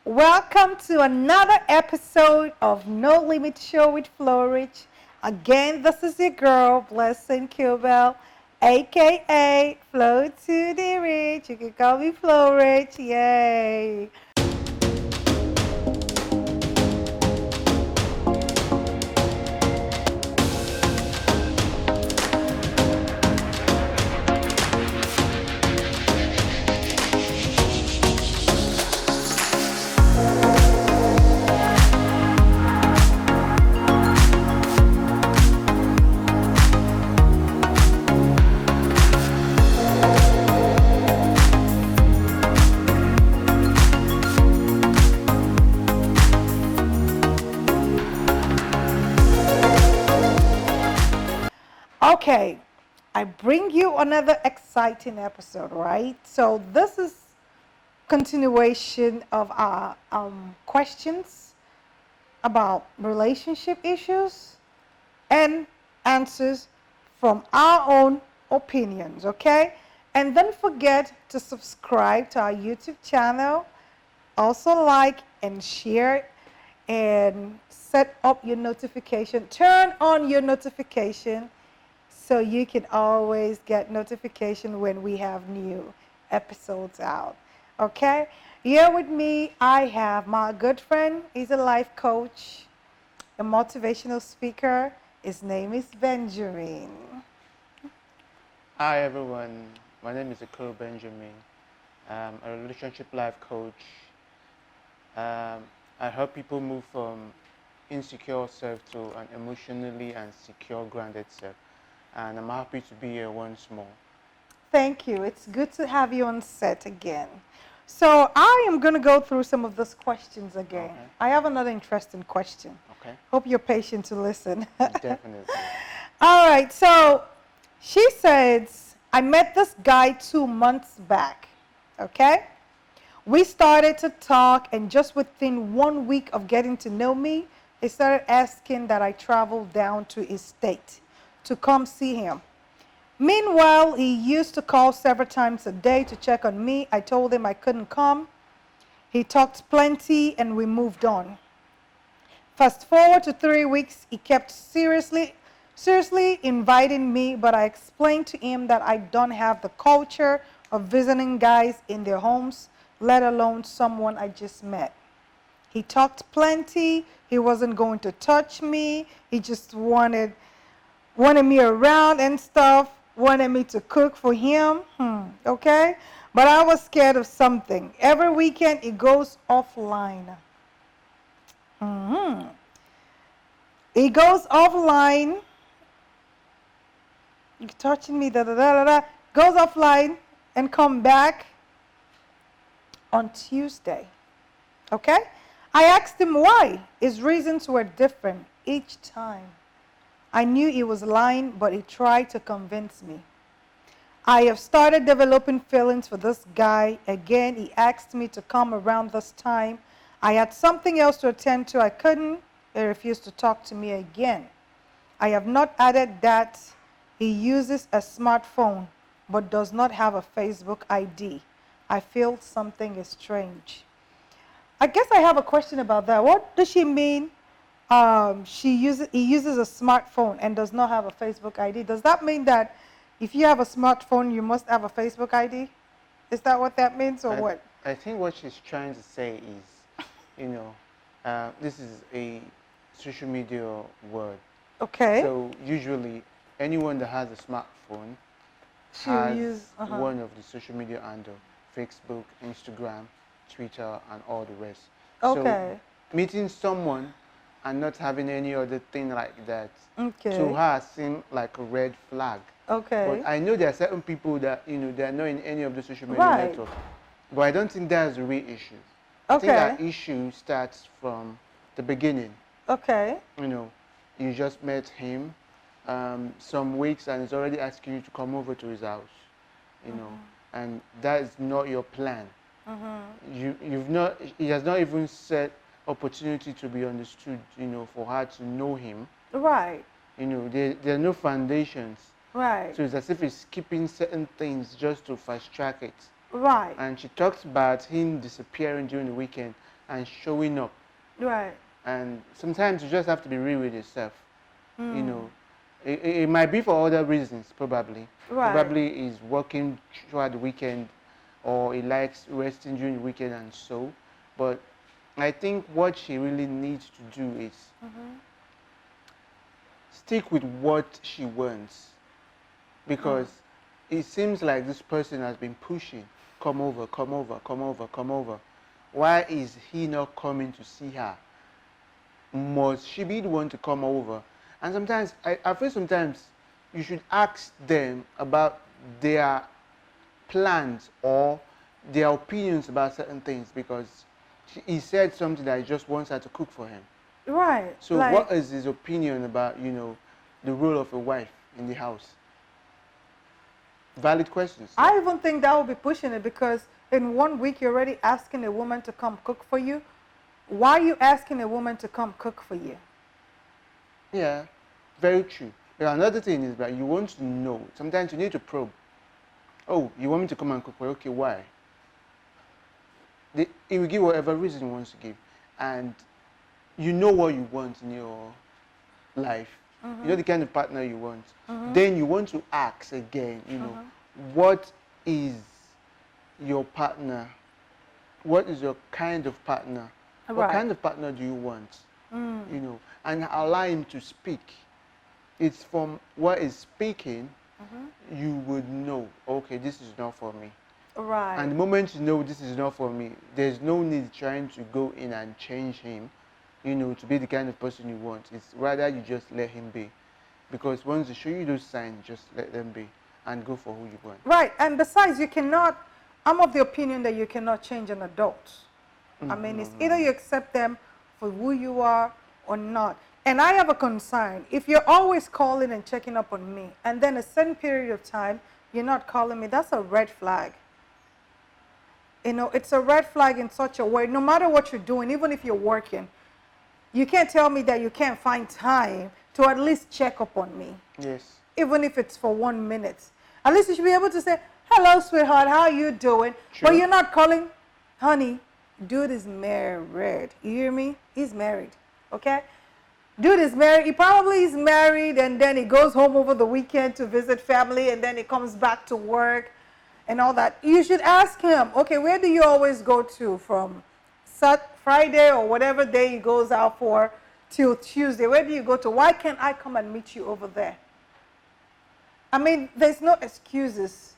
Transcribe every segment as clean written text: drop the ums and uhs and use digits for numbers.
Welcome to another episode of No Limit Show with FloRich. Again, this is your girl, Blessing Kilbell, aka Flow to the Rich. You can call me FloRich. Yay! Okay, I bring you another exciting episode, right? So this is continuation of our questions about relationship issues and answers from our own opinions, okay? And don't forget to subscribe to our YouTube channel. Also like and share and set up your notification. Turn on your notification so you can always get notification when we have new episodes out. Okay? Here with me, I have my good friend. He's a life coach, a motivational speaker. His name is Benjamin. Hi everyone, my name is Akil Benjamin. I'm a relationship life coach. I help people move from insecure self to an emotionally and secure grounded self. And I'm happy to be here once more. Thank you. It's good to have you on set again. So I am going to go through some of those questions again. Okay. I have another interesting question. Okay. Hope you're patient to listen. Definitely. All right. So she says, I met this guy 2 months back. Okay. We started to talk, and just within 1 week of getting to know me, he started asking that I travel down to his state to come see him. Meanwhile, he used to call several times a day to check on me. I told him I couldn't come. He talked plenty and we moved on. Fast forward to 3 weeks, he kept seriously inviting me, but I explained to him that I don't have the culture of visiting guys in their homes, let alone someone I just met. He talked plenty. He wasn't going to touch me. He just wanted me around and stuff, wanted me to cook for him, okay? But I was scared of something. Every weekend, he goes offline. He goes offline. You're touching me, goes offline and come back on Tuesday, okay? I asked him why. His reasons were different each time. I knew he was lying, but he tried to convince me. I have started developing feelings for this guy. Again, he asked me to come around this time. I had something else to attend to. I couldn't. He refused to talk to me again. I have not added that he uses a smartphone, but does not have a Facebook ID. I feel something is strange. I guess I have a question about that. What does she mean? He uses a smartphone and does not have a Facebook ID. Does that mean that if you have a smartphone, you must have a Facebook ID? Is that what that means, or what? I think what she's trying to say is, this is a social media word. Okay. So usually anyone that has a smartphone one of the social media handle, Facebook, Instagram, Twitter, and all the rest. Okay. So meeting someone and not having any other thing like that, Okay. to her seemed like a red flag. Okay. But I know there are certain people that, they're not in any of the social media Right. networks. But I don't think that's the real issue. Okay. I think that issue starts from the beginning. Okay. You just met him some weeks and he's already asking you to come over to his house, and that is not your plan. He has not even set opportunity to be understood, for her to know him. Right. There are no foundations. Right. So it's as if he's skipping certain things just to fast track it. Right. And she talks about him disappearing during the weekend and showing up. Right. And sometimes you just have to be real with yourself. You Mm. know, it might be for other reasons, probably. Right. Probably he's working throughout the weekend, or he likes resting during the weekend and so. But I think what she really needs to do is stick with what she wants, because it seems like this person has been pushing, come over, come over, come over, come over. Why is he not coming to see her? Must she be the one to come over? And sometimes, I feel sometimes you should ask them about their plans or their opinions about certain things, because he said something that he just wants her to cook for him. Right. So what is his opinion about, the role of a wife in the house? Valid questions. I even think that would be pushing it, because in 1 week you're already asking a woman to come cook for you. Why are you asking a woman to come cook for you? Yeah, very true. Another thing is that you want to know. Sometimes you need to probe. Oh, you want me to come and cook for you? Okay, why? He will give whatever reason he wants to give. And you know what you want in your life. You know the kind of partner you want. Then you want to ask again, what is your partner? What is your kind of partner? Right. What kind of partner do you want? And allow him to speak. It's from what is speaking, you would know, okay, this is not for me. Right. And the moment you know this is not for me, there's no need trying to go in and change him, to be the kind of person you want. It's rather you just let him be. Because once they show you those signs, just let them be and go for who you want. Right. And besides, I'm of the opinion that you cannot change an adult. I mean, it's either you accept them for who you are or not. And I have a concern. If you're always calling and checking up on me, and then a certain period of time, you're not calling me, that's a red flag. It's a red flag in such a way, no matter what you're doing, even if you're working, you can't tell me that you can't find time to at least check up on me. Yes. Even if it's for 1 minute. At least you should be able to say, hello, sweetheart, how are you doing? True. But you're not calling, honey, dude is married. You hear me? He's married, okay? Dude is married. He probably is married, and then he goes home over the weekend to visit family, and then he comes back to work and all that. You should ask him, okay, where do you always go to from Friday or whatever day he goes out for till Tuesday? Where do you go to? Why can't I come and meet you over there? I mean, there's no excuses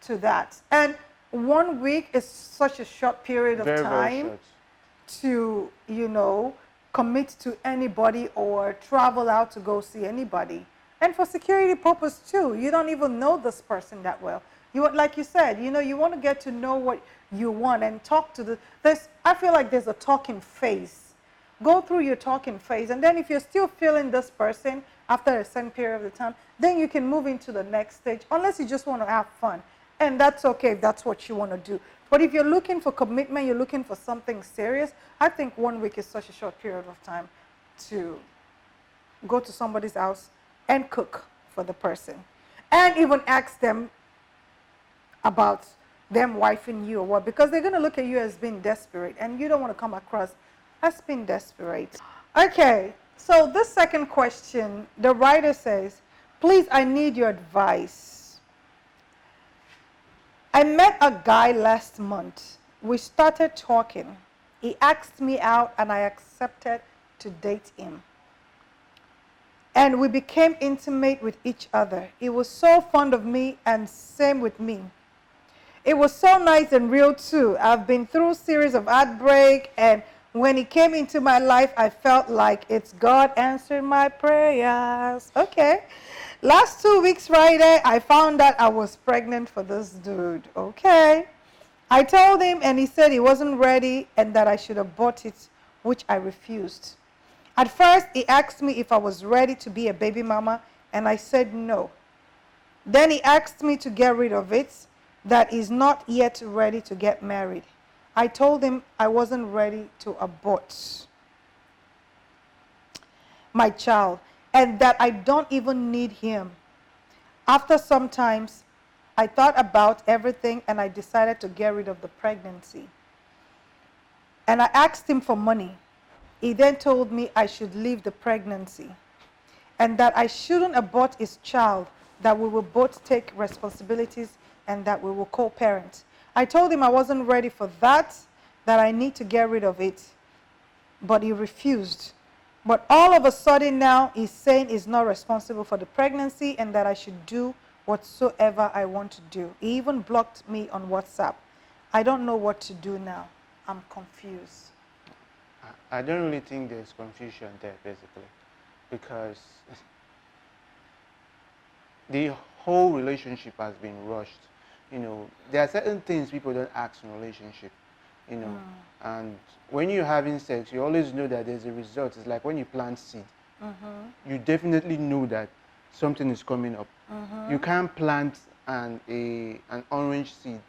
to that. And 1 week is such a short period of time to, commit to anybody or travel out to go see anybody. And for security purpose too, you don't even know this person that well. Like you said, you want to get to know what you want and talk to I feel like there's a talking phase. Go through your talking phase, and then if you're still feeling this person after a certain period of time, then you can move into the next stage, unless you just want to have fun. And that's okay if that's what you want to do. But if you're looking for commitment, you're looking for something serious, I think 1 week is such a short period of time to go to somebody's house and cook for the person. And even ask them about them wifing you or what, because they're going to look at you as being desperate, and you don't want to come across as being desperate. Okay, so this second question, the writer says, please, I need your advice. I met a guy last month. We started talking. He asked me out, and I accepted to date him. And we became intimate with each other. He was so fond of me, and same with me. It was so nice and real too. I've been through a series of heartbreak, and when he came into my life, I felt like it's God answering my prayers. Okay. Last 2 weeks Friday, I found out I was pregnant for this dude. Okay. I told him, and he said he wasn't ready and that I should abort it, which I refused. At first, he asked me if I was ready to be a baby mama, and I said no. Then he asked me to get rid of it, that he's not yet ready to get married. I told him I wasn't ready to abort my child, and that I don't even need him. After some time, I thought about everything and I decided to get rid of the pregnancy. And I asked him for money. He then told me I should leave the pregnancy and that I shouldn't abort his child, that we will both take responsibilities and that we will co-parent. I told him I wasn't ready for that, that I need to get rid of it, but he refused. But all of a sudden now he's saying he's not responsible for the pregnancy and that I should do whatsoever I want to do. He even blocked me on WhatsApp. I don't know what to do now. I'm confused. I don't really think there's confusion there, basically, because the whole relationship has been rushed. You know, there are certain things people don't ask in a relationship, you know, and when you're having sex, you always know that there's a result. It's like when you plant seed, you definitely know that something is coming up. You can't plant an orange seed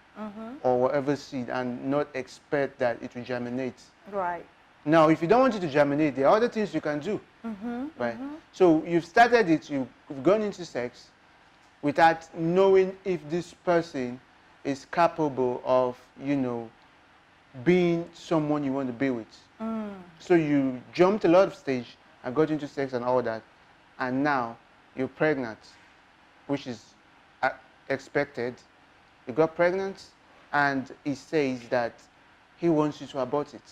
or whatever seed and not expect that it will germinate. Right. Now, if you don't want it to germinate, there are other things you can do, right? So you've started it, you've gone into sex without knowing if this person is capable of, you know, being someone you want to be with. So you jumped a lot of stage and got into sex and all that, and now you're pregnant, which is expected. You got pregnant, and he says that he wants you to abort it.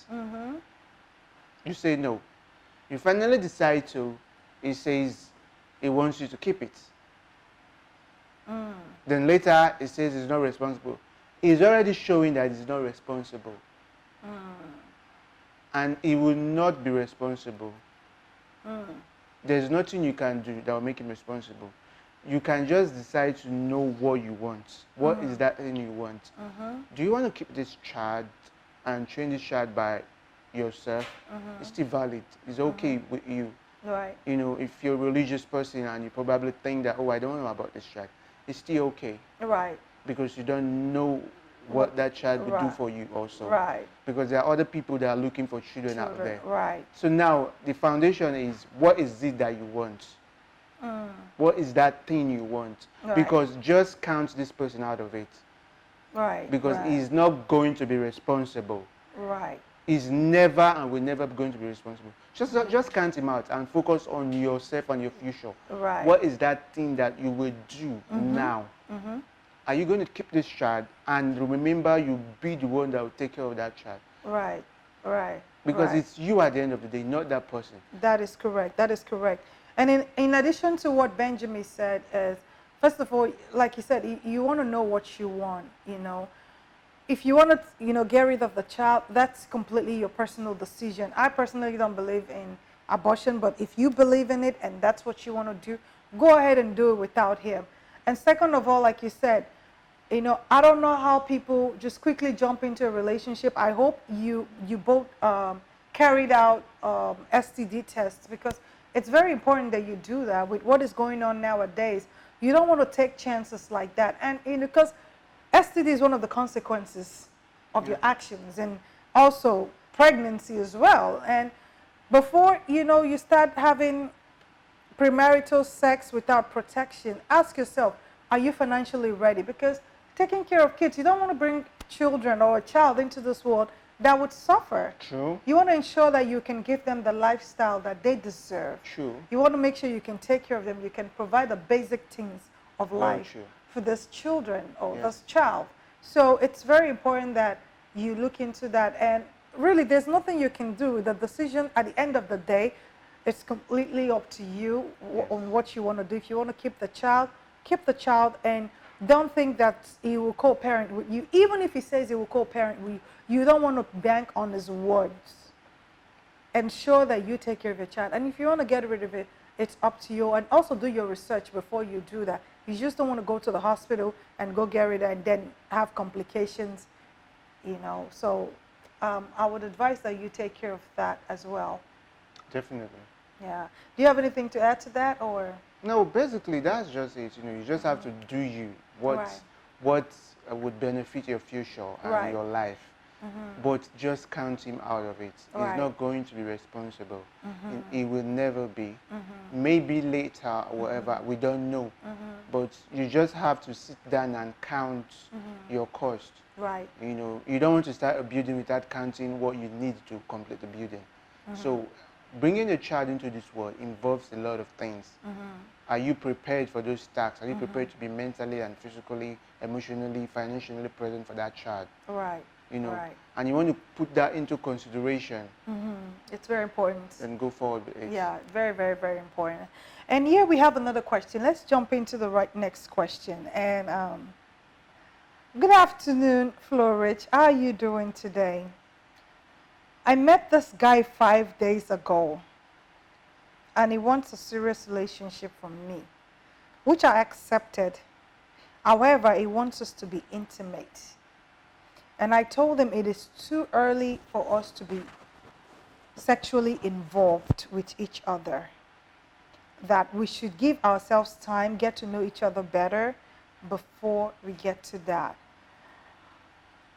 You say no. You finally decide to. He says he wants you to keep it. Then later he says he's not responsible. He's already showing that he's not responsible. And he will not be responsible. There's nothing you can do that will make him responsible. You can just decide to know what you want. What is that thing you want? Do you want to keep this child and train this child by yourself? It's still valid. It's okay with you. Right. You know, if you're a religious person and you probably think that, oh, I don't know about this child, it's still okay. Right. Because you don't know what that child would do for you also. Right. Because there are other people that are looking for children out there. Right. So now the foundation is, what is it that you want? What is that thing you want? Right. Because just count this person out of it. Right. Because he's not going to be responsible. Right. He's never and will never be going to be responsible. Just count him out and focus on yourself and your future. Right. What is that thing that you will do now? Are you going to keep this child and remember you be the one that will take care of that child? Right. Right. Because it's you at the end of the day, not that person. That is correct. That is correct. And in addition to what Benjamin said is, first of all, like you said, you want to know what you want, you know. If you want to, you know, get rid of the child, that's completely your personal decision. I personally don't believe in abortion, but if you believe in it and that's what you want to do, go ahead and do it without him. And second of all, like you said, you know, I don't know how people just quickly jump into a relationship. I hope you both carried out STD tests, because it's very important that you do that with what is going on nowadays. You don't want to take chances like that. And you know, because STD is one of the consequences of your actions, and also pregnancy as well. And before, you know, you start having premarital sex without protection, ask yourself, are you financially ready? Because taking care of kids, you don't want to bring children or a child into this world that would suffer. True. You want to ensure that you can give them the lifestyle that they deserve. True. You want to make sure you can take care of them. You can provide the basic things of life for this children or this child. So it's very important that you look into that. And really, there's nothing you can do. The decision at the end of the day, it's completely up to you on what you want to do. If you want to keep the child, and don't think that he will co-parent with you. Even if he says he will co-parent with you, you don't want to bank on his words. Ensure that you take care of your child. And if you want to get rid of it, it's up to you. And also do your research before you do that. You just don't want to go to the hospital and go get rid of it and then have complications, you know. So I would advise that you take care of that as well. Definitely. Yeah. Do you have anything to add to that, or? No, basically that's just it. You know, you just have to do you. What would benefit your future and your life. but just count him out of it. He's Right. not going to be responsible. He will never be. Maybe later, or whatever, we don't know. But you just have to sit down and count your cost. Right. You know, you don't want to start a building without counting what you need to complete the building. So bringing a child into this world involves a lot of things. Are you prepared for those tasks? Are you prepared to be mentally and physically, emotionally, financially present for that child? Right. You know, Right. and you want to put that into consideration It's very important. and go forward with it. Yeah, very, very, very important. And here we have another question. Let's jump into the next question. And good afternoon, FloRich. How are you doing today? I met this guy 5 days ago, and he wants a serious relationship from me, which I accepted. However, he wants us to be intimate. And I told him it is too early for us to be sexually involved with each other, that we should give ourselves time, get to know each other better before we get to that.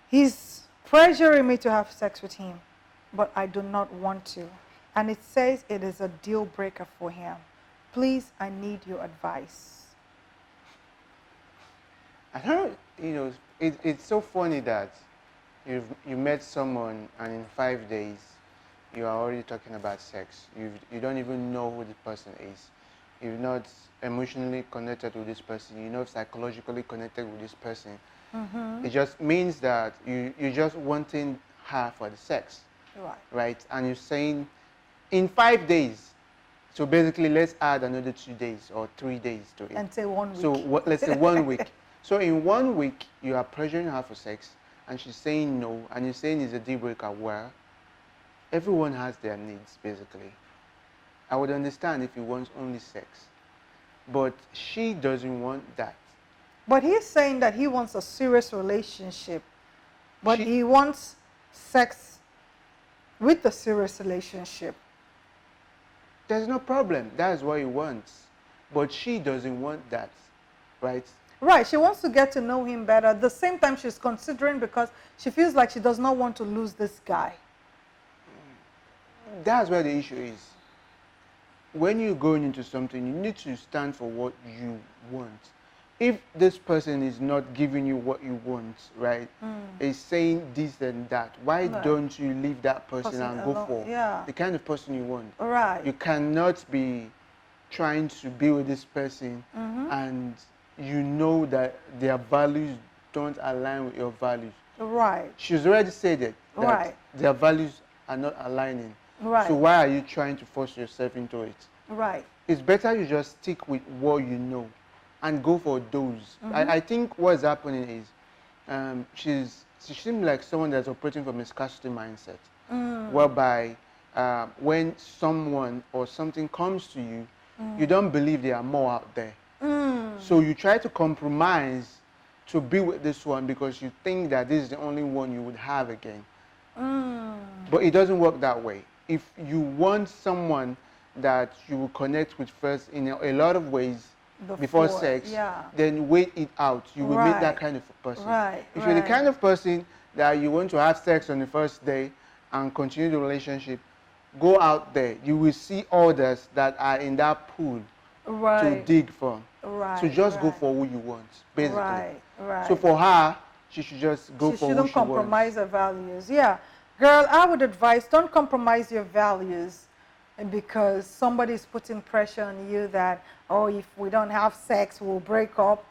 He's pressuring me to have sex with him, but I do not want to. And it says it is a deal breaker for him. Please, I need your advice. I don't, you know, it's so funny that you met someone and in 5 days you are already talking about sex. You don't even know who the person is. You're not emotionally connected with this person. You're not psychologically connected with this person. It just means that you're just wanting her for the sex. Right. Right? And you're saying in 5 days. So basically, let's add another 2 days or 3 days to it. And say 1 week. So let's say 1 week. So in 1 week, you are pressuring her for sex, and she's saying no, and you're saying it's a deal breaker. Where everyone has their needs, basically. I would understand if he wants only sex, but she doesn't want that. But he's saying that he wants a serious relationship, but She- he wants sex with a serious relationship. There's no problem. That's what he wants, but she doesn't want that, right? Right, she wants to get to know him better. At the same time, she's considering because she feels like she does not want to lose this guy. That's where the issue is. When you're going into something, you need to stand for what you want. If this person is not giving you what you want, right, is saying this and that, why Right. don't you leave that person and go alone, for yeah. the kind of person you want? Right. You cannot be trying to be with this person and you know that their values don't align with your values. Right. She's already said it, that Right. their values are not aligning. Right. So why are you trying to force yourself into it? Right. It's better you just stick with what you know and go for those. I think what's happening is she seems like someone that's operating from a scarcity mindset, whereby when someone or something comes to you, you don't believe there are more out there. So you try to compromise to be with this one because you think that this is the only one you would have again. But it doesn't work that way. If you want someone that you will connect with first in a lot of ways before sex, yeah. then wait it out. You will meet that Right. kind of a person. Right, If you're the right. kind of person that you want to have sex on the first day and continue the relationship, go out there. You will see others that are in that pool to Right. dig from. Right. So just go right. for who you want, basically. Right. Right. So for her, she should just go she for who shouldn't she compromise wants. her values. Yeah. Girl, I would advise don't compromise your values because somebody's putting pressure on you that, oh, if we don't have sex, we'll break up.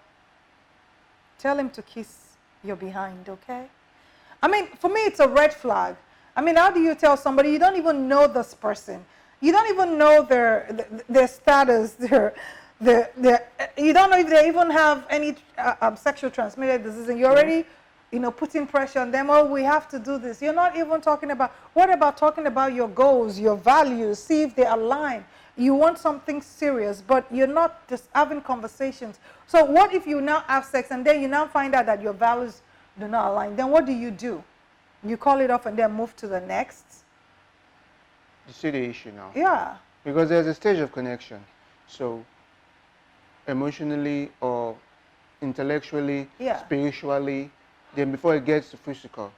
Tell him to kiss your behind, okay? I mean, for me, it's a red flag. I mean, how do you tell somebody you don't even know this person? You don't even know their status, you don't know if they even have any sexual transmitted disease, and you're already, putting pressure on them. Oh, we have to do this. You're not even talking about, what about talking about your goals, your values, see if they align. You want something serious, but you're not just having conversations. So what if you now have sex and then you now find out that your values do not align? Then what do? You call it off and then move to the next? You see the issue now? Yeah. Because there's a stage of connection. So emotionally or intellectually, Yeah. spiritually, then before it gets to physical.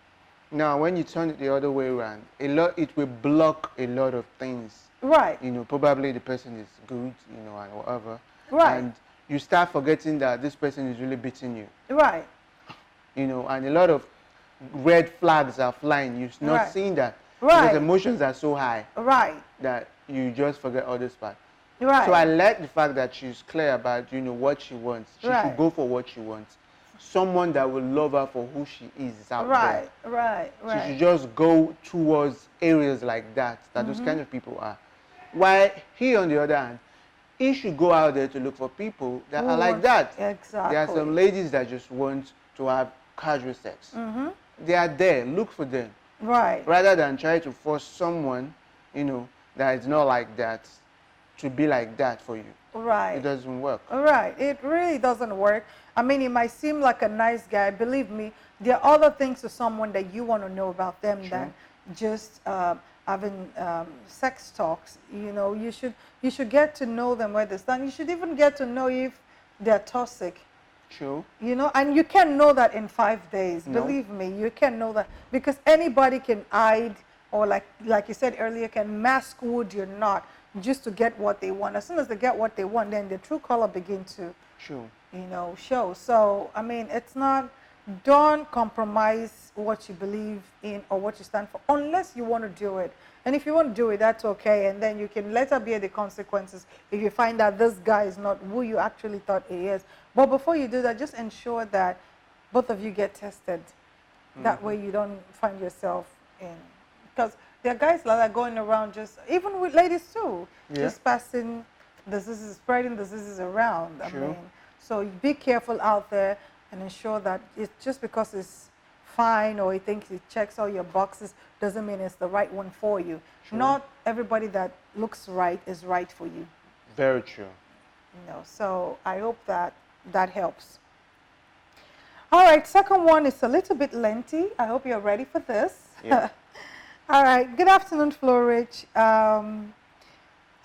Now, when you turn it the other way around, it will block a lot of things. Right. Probably the person is good, and whatever. Right. And you start forgetting that this person is really beating you. Right. And a lot of red flags are flying. You're not Right. seeing that. Because Right. emotions are so high. Right. That you just forget all this part. Right. So I like the fact that she's clear about, what she wants. She Right. should go for what she wants. Someone that will love her for who she is out Right. there. Right. Right. She should just go towards areas like that those kind of people are. While he, on the other hand, he should go out there to look for people that are like that. Exactly. There are some ladies that just want to have casual sex. They are there. Look for them. Right. Rather than try to force someone, that is not like that to be like that for you. Right. It doesn't work. Right. It really doesn't work. I mean, it might seem like a nice guy. Believe me, there are other things to someone that you want to know about them than just having sex talks. You should get to know them where they stand. You should even get to know if they're toxic. True. And you can know that in 5 days. No. Believe me, you can know that because anybody can hide or like you said earlier, can mask who you're not just to get what they want. As soon as they get what they want, then the true color begins to True. show. So I mean, it's not, don't compromise what you believe in or what you stand for unless you want to do it. And if you want to do it, that's okay. And then you can later bear the consequences if you find that this guy is not who you actually thought he is. But before you do that, just ensure that both of you get tested. That way you don't find yourself in, because there are guys like that going around just, even with ladies too, just passing diseases, spreading diseases around. I mean, so be careful out there and ensure that it's just because it's fine or he thinks it checks all your boxes doesn't mean it's the right one for you. Not everybody that looks right is right for you. Very true. So I hope that that helps. All right, second one is a little bit lengthy. I hope you're ready for this. Yeah. All right, good afternoon, FloRich.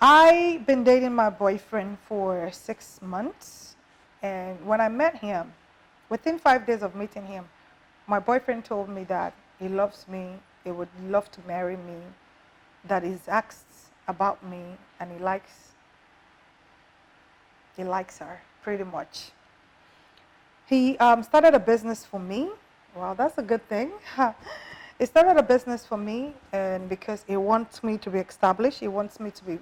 I've been dating my boyfriend for 6 months. And when I met him, within 5 days of meeting him, my boyfriend told me that he loves me, he would love to marry me, that he's asked about me, and he likes her, pretty much. He started a business for me. Well, that's a good thing. He started a business for me, and because he wants me to be established, he wants me to be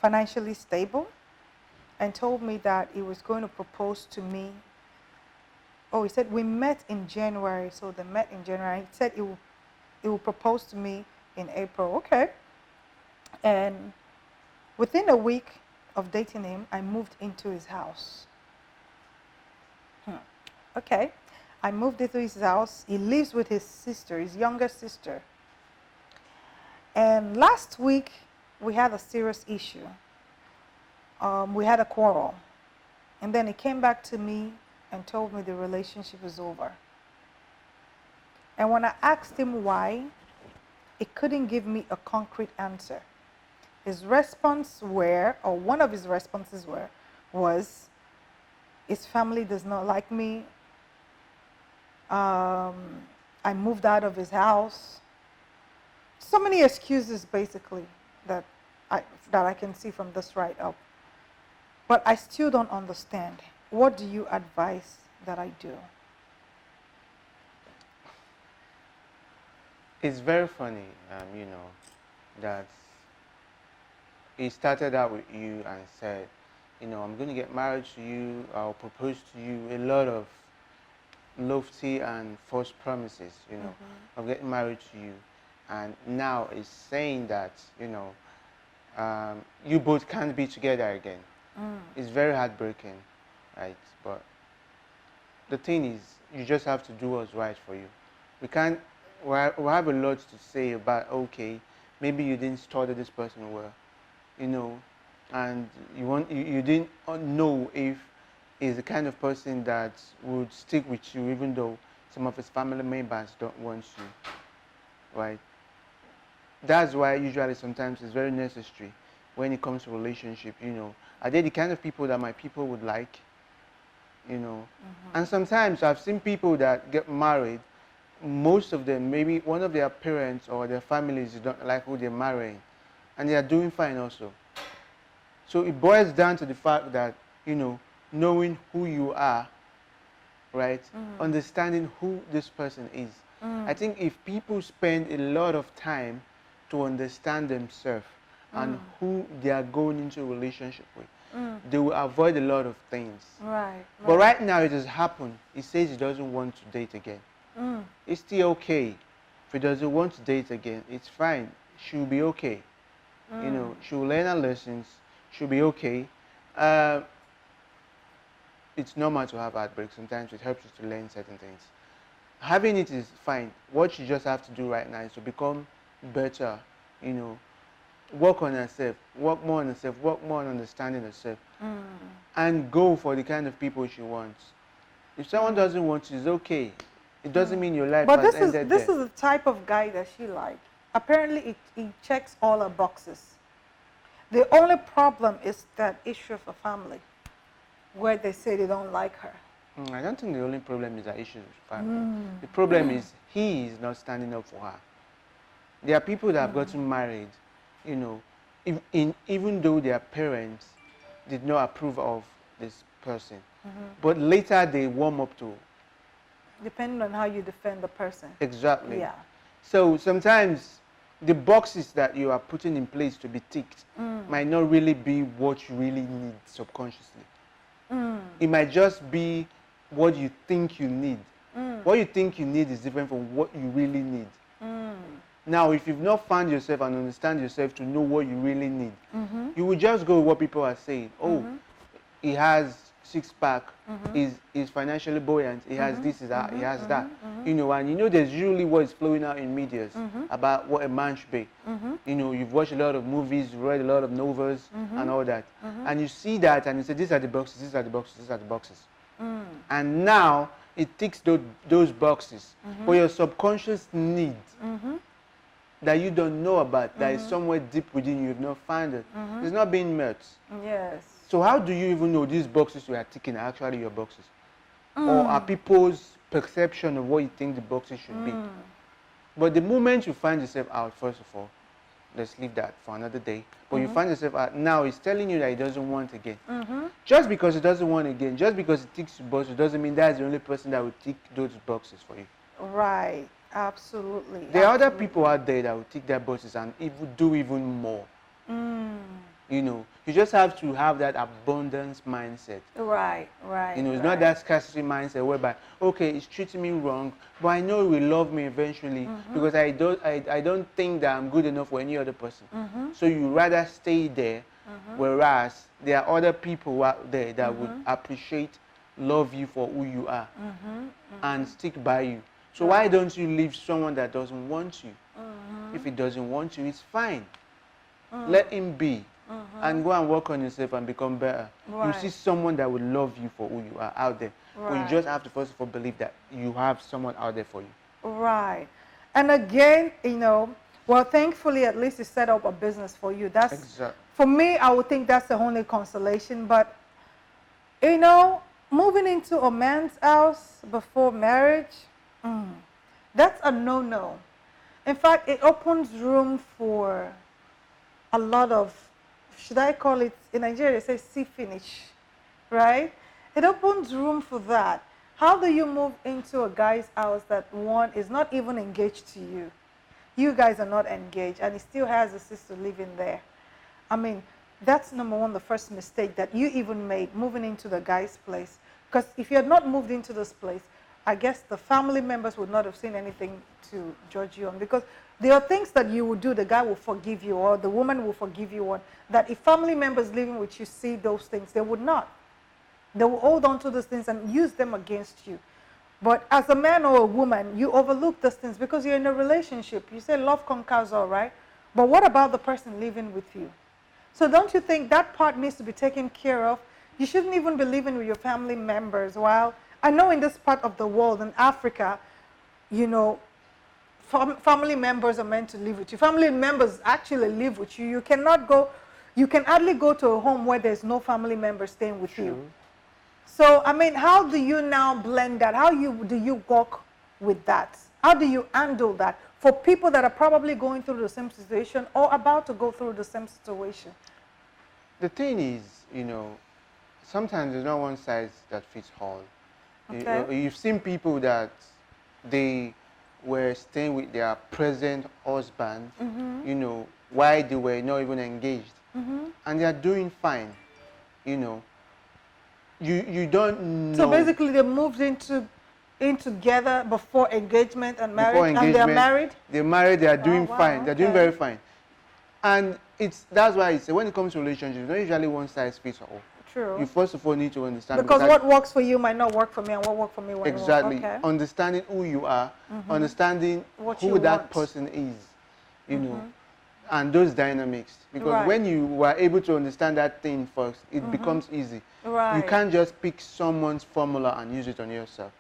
financially stable, and told me that he was going to propose to me. Oh, he said we met in January, so they met in January. He said he will propose to me in April. Okay. And within a week of dating him, I moved into his house. Okay. I moved into his house. He lives with his sister, his younger sister. And last week, we had a serious issue. We had a quarrel. And then he came back to me and told me the relationship is over. And when I asked him why, he couldn't give me a concrete answer. His response or one of his responses was, his family does not like me. I moved out of his house. So many excuses, basically, that I can see from this write-up. But I still don't understand. What do you advise that I do? It's very funny, that he started out with you and said, I'm going to get married to you, I'll propose to you, a lot of lofty and false promises, of getting married to you. And now it's saying that, you both can't be together again. It's very heartbreaking, right? But the thing is, you just have to do what's right for you. We have a lot to say about, okay, maybe you didn't study this person well, and you didn't know if he's the kind of person that would stick with you even though some of his family members don't want you, right? That's why usually sometimes it's very necessary when it comes to relationship, are they the kind of people that my people would like, And sometimes I've seen people that get married most of them, maybe one of their parents or their families don't like who they're marrying, and they are doing fine also. So it boils down to the fact that, knowing who you are, right? Understanding who this person is. I think if people spend a lot of time to understand themselves and who they are going into a relationship with, they will avoid a lot of things. Right. But right now it has happened. He says he doesn't want to date again. It's still okay. If he doesn't want to date again, it's fine. She'll be okay. She'll learn her lessons. She'll be okay. It's normal to have heartbreaks. Sometimes it helps you to learn certain things. Having it is fine. What you just have to do right now is to become better, work on herself, work more on herself, work more on understanding herself, and go for the kind of people she wants. If someone doesn't want you, it's okay. It doesn't mean your life But has this is ended this there. is the type of guy that she likes. Apparently, it checks all her boxes. The only problem is that issue of a family, where they say they don't like her. I don't think the only problem is her issues with family. The problem is he is not standing up for her. There are people that have gotten married, even though their parents did not approve of this person, but later they warm up to. Depending on how you defend the person. Exactly. Yeah. So sometimes the boxes that you are putting in place to be ticked might not really be what you really need subconsciously. It might just be what you think you need. What you think you need is different from what you really need. Now, if you've not found yourself and understand yourself to know what you really need, you will just go with what people are saying. Oh, he has six-pack, he's financially buoyant, he has this, he has that. And there's usually what is flowing out in media about what a man should be. You've watched a lot of movies, you've read a lot of novels and all that. And you see that and you say, these are the boxes, these are the boxes, these are the boxes. And now it ticks those boxes. But your subconscious need that you don't know about, that is somewhere deep within you, you've not found it, it's not being met. Yes. So how do you even know these boxes you are ticking are actually your boxes? Or are people's perception of what you think the boxes should be? But the moment you find yourself out, first of all, let's leave that for another day. But you find yourself out, now it's telling you that he doesn't want again. Just because he doesn't want again, just because he ticks your boxes, doesn't mean that's the only person that will tick those boxes for you. Right. Absolutely. There are other people out there that will tick their boxes and do even more. You just have to have that abundance mindset. Right. It's not that scarcity mindset whereby, okay, it's treating me wrong, but I know he will love me eventually because I don't think that I'm good enough for any other person. So you rather stay there, whereas there are other people out there that would appreciate, love you for who you are, and stick by you. So why don't you leave someone that doesn't want you? If he doesn't want you, it's fine. Let him be. And go and work on yourself and become better. You see someone that would love you for who you are out there. But you just have to first of all believe that you have someone out there for you. Right. And again, well, thankfully, at least he set up a business for you. That's Exactly. For me, I would think that's the only consolation. But, moving into a man's house before marriage, that's a no-no. In fact, it opens room for a lot of, should I call it, in Nigeria they say see finish, right? It opens room for that. How do you move into a guy's house that one is not even engaged to you? You guys are not engaged and he still has a sister living there. I mean, that's number one, the first mistake that you even made, moving into the guy's place. Because if you had not moved into this place, I guess the family members would not have seen anything to judge you on, because there are things that you would do, the guy will forgive you or the woman will forgive you on, that if family members living with you see those things, they would not. They will hold on to those things and use them against you. But as a man or a woman, you overlook those things because you're in a relationship. You say love conquers all, right? But what about the person living with you? So don't you think that part needs to be taken care of? You shouldn't even be living with your family members. While I know in this part of the world, in Africa, family members are meant to live with you. Family members actually live with you. You can hardly go to a home where there's no family member staying with you. So, I mean, how do you now blend that? Do you work with that? How do you handle that for people that are probably going through the same situation or about to go through the same situation? The thing is, sometimes there's not one size that fits all. Okay. You've seen people that they were staying with their present husband, while they were not even engaged, and they are doing fine. You know, you don't So know basically, they moved in together before engagement and before marriage, and they are engagement. married. They're married. They are Oh doing fine. wow, They're doing okay. very fine. And that's why I say when it comes to relationships, it's not usually one size fits all. You True. first of all need to understand Because because what works for you might not work for me, and what works for me won't work. exactly Okay. understanding who you are, understanding What you who that want. person is, and those dynamics. Because Right. when you were able to understand that thing first, it becomes easy. Right. You can't just pick someone's formula and use it on yourself.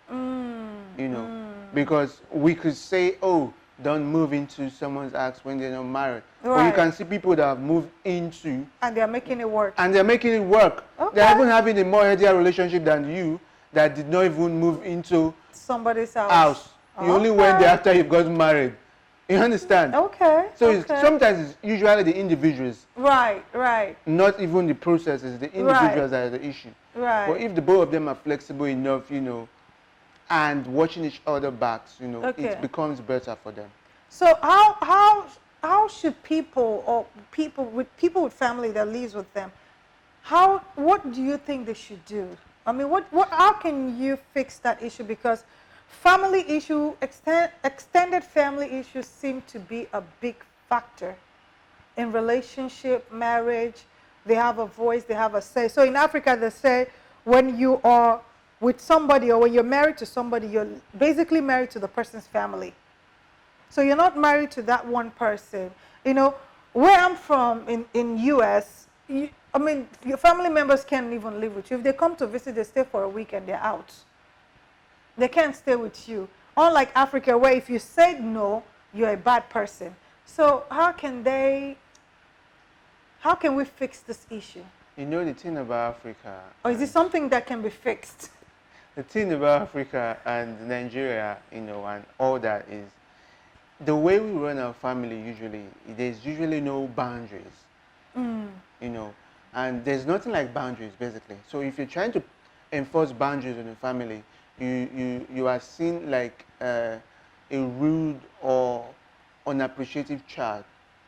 Because we could say, oh, don't move into someone's house when they're not married. But you Right. can see people that have moved into And they are making it work. and they're making it work. Okay. They're even having a more healthier relationship than you that did not even move into Somebody's house. You only went there after you've gotten married. You understand? Okay. So Okay. sometimes it's usually the individuals, Right. Right. not even the processes, the individuals that are the issue. Right. But if the both of them are flexible enough, and watching each other backs, Okay. it becomes better for them. So how should people with family that lives with them, what do you think they should do? I mean, how can you fix that issue? Because extended family issues seem to be a big factor in relationship, marriage. They have a voice, they have a say. So in Africa, they say when you are with somebody or when you're married to somebody, you're basically married to the person's family. So you're not married to that one person. Where I'm from in US, I mean, your family members can't even live with you. If they come to visit, they stay for a week and they're out. They can't stay with you. Unlike Africa, where if you said no, you're a bad person. So how can we fix this issue? The thing about Africa. Or is it something that can be fixed? The thing about Africa and Nigeria, and all that is the way we run our family usually, there's usually no boundaries. And there's nothing like boundaries basically. So if you're trying to enforce boundaries in the family, you are seen like a rude or unappreciative child,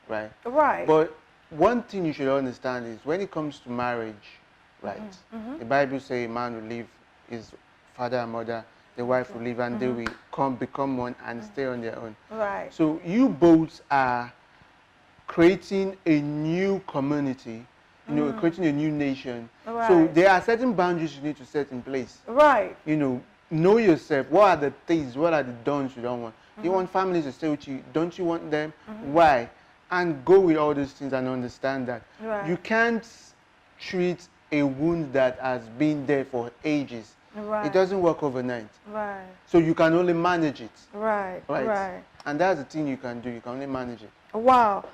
right? Right. But one thing you should understand is when it comes to marriage, right? The Bible says a man will leave his father and mother, the wife will leave, and they will become one and stay on their own. Right. So you both are creating a new community, creating a new nation. Right. So there are certain boundaries you need to set in place. Right. Know yourself. What are the things? What are the don'ts you don't want? You want families to stay with you. Don't you want them? Why? And go with all those things and understand that. Right. You can't treat a wound that has been there for ages. Right. It doesn't work overnight. Right. So you can only manage it. Right. Right. And that's the thing you can do. You can only manage it. Wow.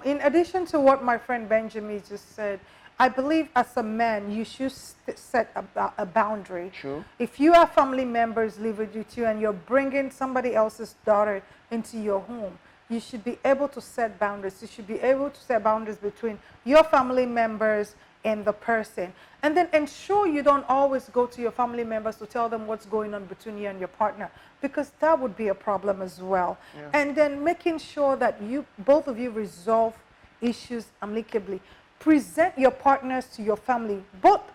In addition to what my friend Benjamin just said, I believe as a man, you should set a boundary. True. If you have family members living with you and you're bringing somebody else's daughter into your home, you should be able to set boundaries. You should be able to set boundaries between your family members and the person. And then ensure you don't always go to your family members to tell them what's going on between you and your partner, because that would be a problem as well. Yeah. And then making sure that both of you resolve issues amicably. Present your partners to your family.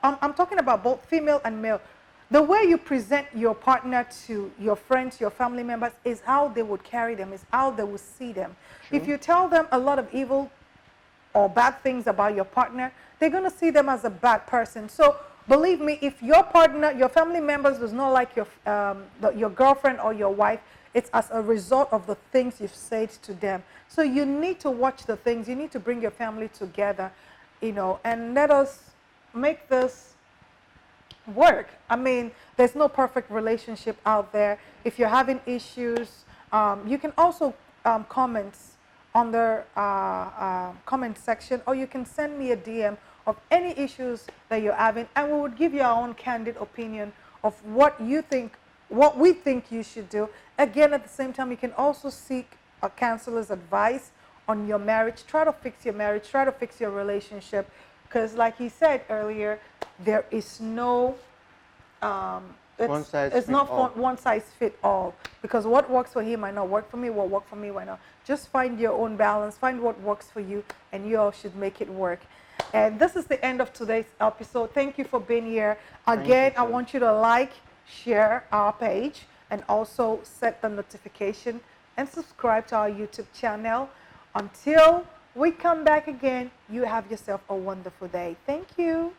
I'm talking about both female and male. The way you present your partner to your friends, your family members, is how they would carry them, is how they would see them. True. If you tell them a lot of evil or bad things about your partner, they're going to see them as a bad person. So believe me, if your partner, your family members does not like your girlfriend or your wife, it's as a result of the things you've said to them. So you need to watch the things. You need to bring your family together, and let us make this work. I mean, there's no perfect relationship out there. If you're having issues, you can also comment on the comment section, or you can send me a DM of any issues that you're having, and we would give you our own candid opinion of what you think what we think you should do. Again, at the same time, you can also seek a counselor's advice on your marriage. Try to fix your marriage, try to fix your relationship. Because, like he said earlier, there is no One size it's fit not all. one size fit all, because what works for him might not work for me, what work for me might not. Just find your own balance, find what works for you, and you all should make it work. And this is the end of today's episode. Thank you for being here. Again, I too. want you to like, share our page, and also set the notification and subscribe to our YouTube channel. Until we come back again, you have yourself a wonderful day. Thank you.